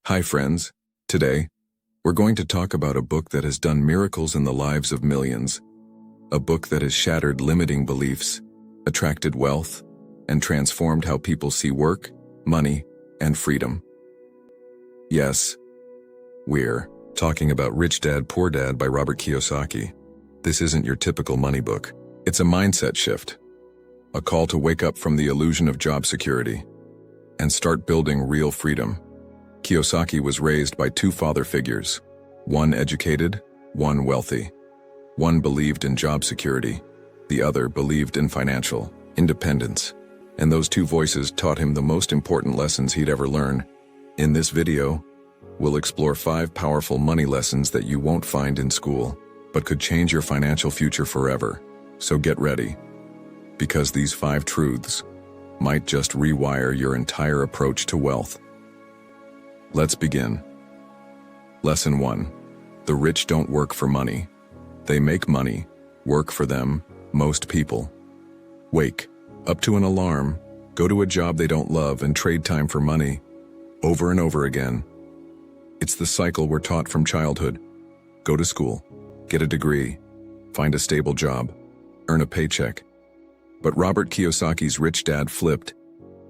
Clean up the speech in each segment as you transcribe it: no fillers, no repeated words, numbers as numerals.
Hi friends, today, we're going to talk about a book that has done miracles in the lives of millions. A book that has shattered limiting beliefs, attracted wealth, and transformed how people see work, money, and freedom. Yes, we're talking about Rich Dad, Poor Dad by Robert Kiyosaki. This isn't your typical money book. It's a mindset shift, a call to wake up from the illusion of job security and start building real freedom. Kiyosaki was raised by two father figures, one educated, one wealthy. One believed in job security, the other believed in financial independence. And those two voices taught him the most important lessons he'd ever learn. In this video, we'll explore 5 powerful money lessons that you won't find in school, but could change your financial future forever. So get ready, because these 5 truths might just rewire your entire approach to wealth. Let's begin. Lesson 1. The rich don't work for money. They make money work for them. Most people wake up to an alarm, go to a job they don't love, and trade time for money over and over again. It's the cycle we're taught from childhood. Go to school, get a degree, find a stable job, earn a paycheck. But Robert Kiyosaki's Rich Dad flipped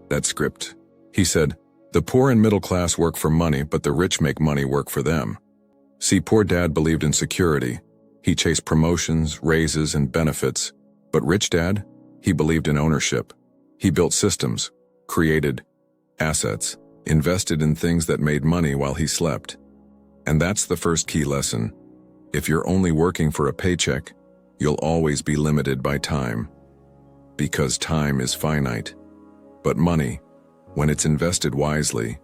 that script. He said, the poor and middle class work for money, but the rich make money work for them. See, Poor Dad believed in security. He chased promotions, raises, and benefits. But Rich Dad, he believed in ownership. He built systems, created assets, invested in things that made money while he slept. And that's the first key lesson. If you're only working for a paycheck, you'll always be limited by time. Because time is finite. But money, when it's invested wisely,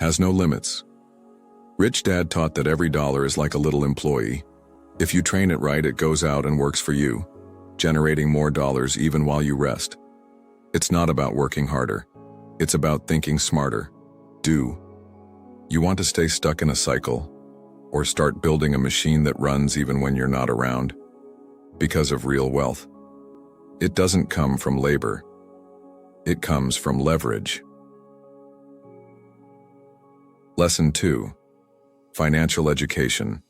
has no limits. Rich Dad taught that every dollar is like a little employee. If you train it right, it goes out and works for you, generating more dollars even while you rest. It's not about working harder. It's about thinking smarter. Do you want to stay stuck in a cycle, or start building a machine that runs even when you're not around? Because of real wealth, it doesn't come from labor. It comes from leverage. Lesson 2. Financial education.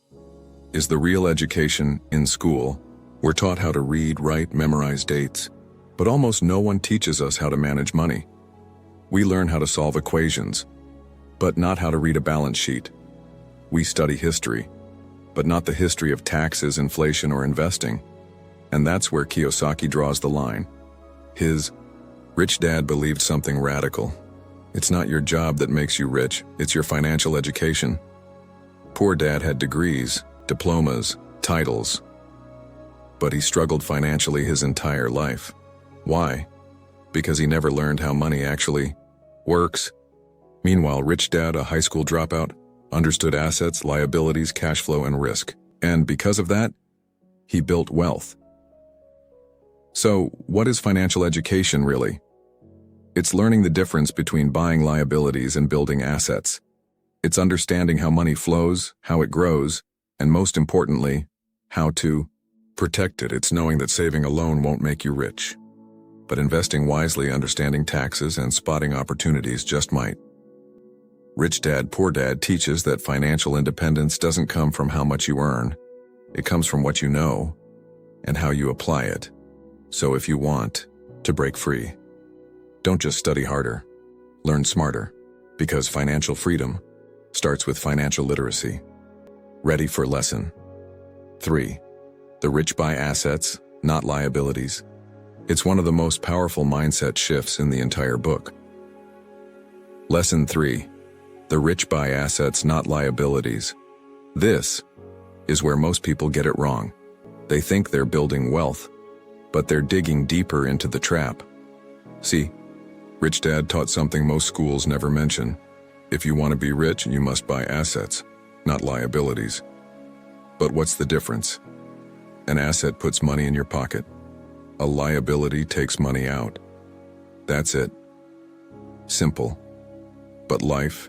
Is the real education in school? We're taught how to read, write, memorize dates, but almost no one teaches us how to manage money. We learn how to solve equations, but not how to read a balance sheet. We study history, but not the history of taxes, inflation, or investing. And that's where Kiyosaki draws the line. His Rich Dad believed something radical. It's not your job that makes you rich, it's your financial education. Poor Dad had degrees, diplomas, titles, but he struggled financially his entire life. Why? Because he never learned how money actually works. Meanwhile, Rich Dad, a high school dropout, understood assets, liabilities, cash flow, and risk. And because of that, he built wealth. So, what is financial education really? It's learning the difference between buying liabilities and building assets. It's understanding how money flows, how it grows, and most importantly, how to protect it. It's knowing that saving alone won't make you rich, but investing wisely, understanding taxes, and spotting opportunities just might. Rich Dad, Poor Dad teaches that financial independence doesn't come from how much you earn. It comes from what you know and how you apply it. So if you want to break free, don't just study harder, learn smarter, because financial freedom starts with financial literacy. Ready for lesson 3. The rich buy assets, not liabilities. It's one of the most powerful mindset shifts in the entire book. Lesson 3. The rich buy assets, not liabilities. This is where most people get it wrong. They think they're building wealth, but they're digging deeper into the trap. See, Rich Dad taught something most schools never mention. If you want to be rich, you must buy assets, not liabilities. But what's the difference? An asset puts money in your pocket. A liability takes money out. That's it. Simple. But life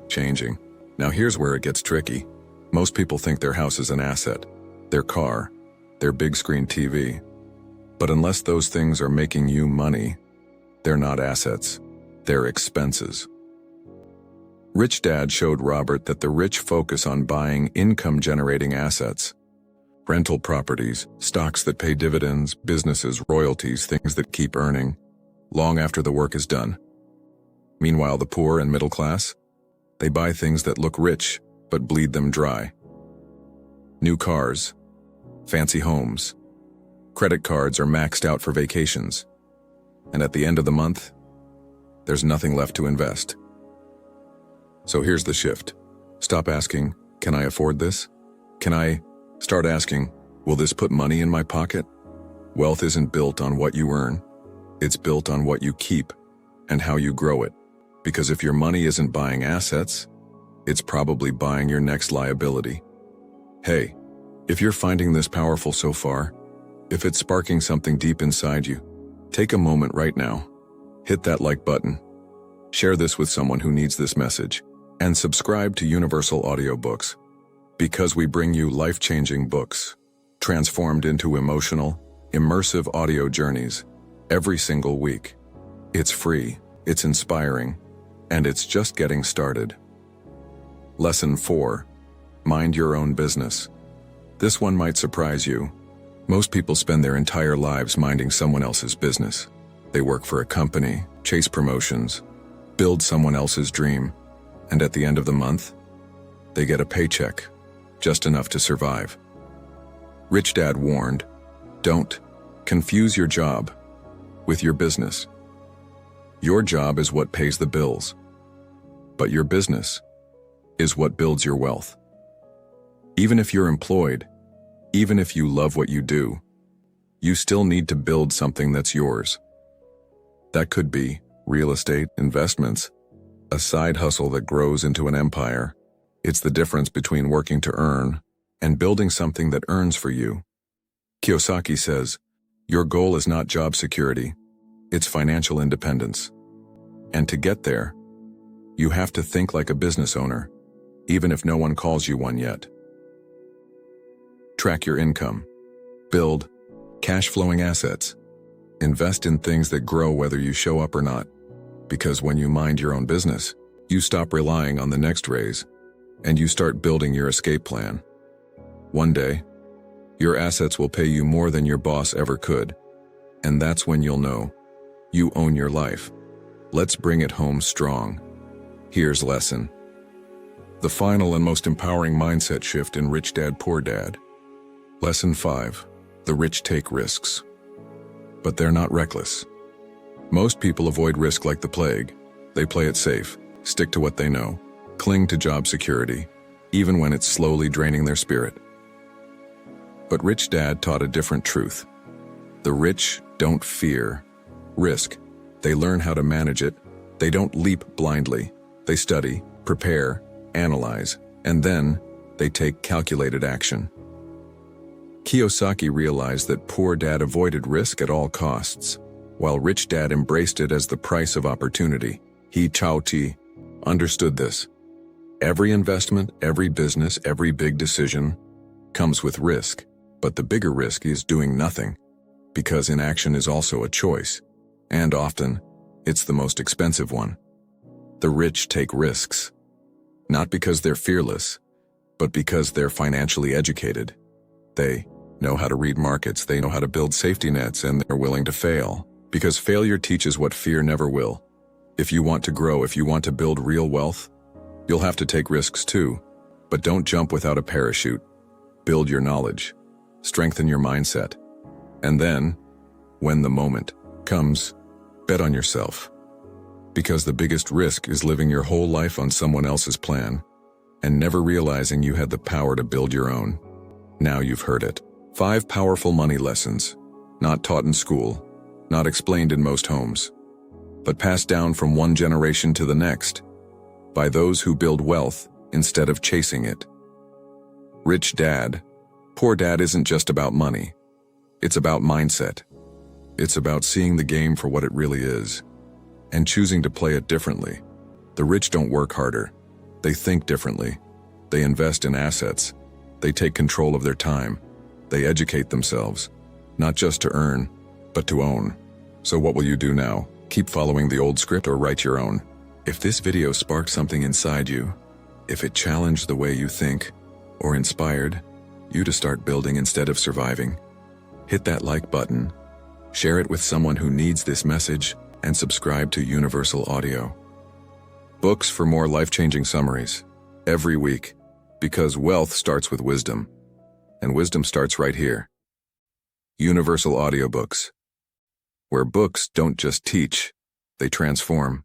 changing. Now here's where it gets tricky. Most people think their house is an asset, their car, their big screen TV. But unless those things are making you money, they're not assets, they're expenses. Rich Dad showed Robert that the rich focus on buying income-generating assets. Rental properties, stocks that pay dividends, businesses, royalties, things that keep earning, long after the work is done. Meanwhile, the poor and middle class, they buy things that look rich, but bleed them dry. New cars, fancy homes, credit cards are maxed out for vacations, and at the end of the month, there's nothing left to invest. So here's the shift. Stop asking, can I afford this? Start asking, will this put money in my pocket? Wealth isn't built on what you earn. It's built on what you keep and how you grow it. Because if your money isn't buying assets, it's probably buying your next liability. Hey, if you're finding this powerful so far, if it's sparking something deep inside you, take a moment right now. Hit that like button. Share this with someone who needs this message. And subscribe to Universal Audiobooks, because we bring you life-changing books, transformed into emotional, immersive audio journeys every single week. It's free, it's inspiring, and it's just getting started. Lesson 4. Mind your own business. This one might surprise you. Most people spend their entire lives minding someone else's business. They work for a company, chase promotions, build someone else's dream, and at the end of the month, they get a paycheck, just enough to survive. Rich Dad warned, don't confuse your job with your business. Your job is what pays the bills, but your business is what builds your wealth. Even if you're employed, even if you love what you do, you still need to build something that's yours. That could be real estate, investments, a side hustle that grows into an empire. It's the difference between working to earn and building something that earns for you. Kiyosaki says, your goal is not job security, it's financial independence. And to get there, you have to think like a business owner, even if no one calls you one yet. Track your income. Build cash-flowing assets. Invest in things that grow whether you show up or not. Because when you mind your own business, you stop relying on the next raise, and you start building your escape plan. One day, your assets will pay you more than your boss ever could, and that's when you'll know you own your life. Let's bring it home strong. Here's lesson. The final and most empowering mindset shift in Rich Dad, Poor Dad. Lesson 5. The rich take risks, but they're not reckless. Most people avoid risk like the plague. They play it safe, stick to what they know, cling to job security, even when it's slowly draining their spirit. But Rich Dad taught a different truth. The rich don't fear risk. They learn how to manage it. They don't leap blindly. They study, prepare, analyze, and then they take calculated action. Kiyosaki realized that Poor Dad avoided risk at all costs, while Rich Dad embraced it as the price of opportunity. He understood this. Every investment, every business, every big decision comes with risk, but the bigger risk is doing nothing, because inaction is also a choice, and often, it's the most expensive one. The rich take risks, not because they're fearless, but because they're financially educated. They know how to read markets, they know how to build safety nets, and they're willing to fail. Because failure teaches what fear never will. If you want to grow, if you want to build real wealth, you'll have to take risks too. But don't jump without a parachute. Build your knowledge. Strengthen your mindset. And then, when the moment comes, bet on yourself. Because the biggest risk is living your whole life on someone else's plan and never realizing you had the power to build your own. Now you've heard it. 5 powerful money lessons, not taught in school, not explained in most homes, but passed down from one generation to the next by those who build wealth instead of chasing it. Rich Dad, Poor Dad isn't just about money. It's about mindset. It's about seeing the game for what it really is and choosing to play it differently. The rich don't work harder. They think differently. They invest in assets. They take control of their time. They educate themselves, not just to earn, but to own. So what will you do now? Keep following the old script or write your own? If this video sparked something inside you, if it challenged the way you think, or inspired you to start building instead of surviving, hit that like button, share it with someone who needs this message, and subscribe to Universal Audio Books for more life-changing summaries every week, because wealth starts with wisdom, and wisdom starts right here. Universal Audiobooks, where books don't just teach, they transform.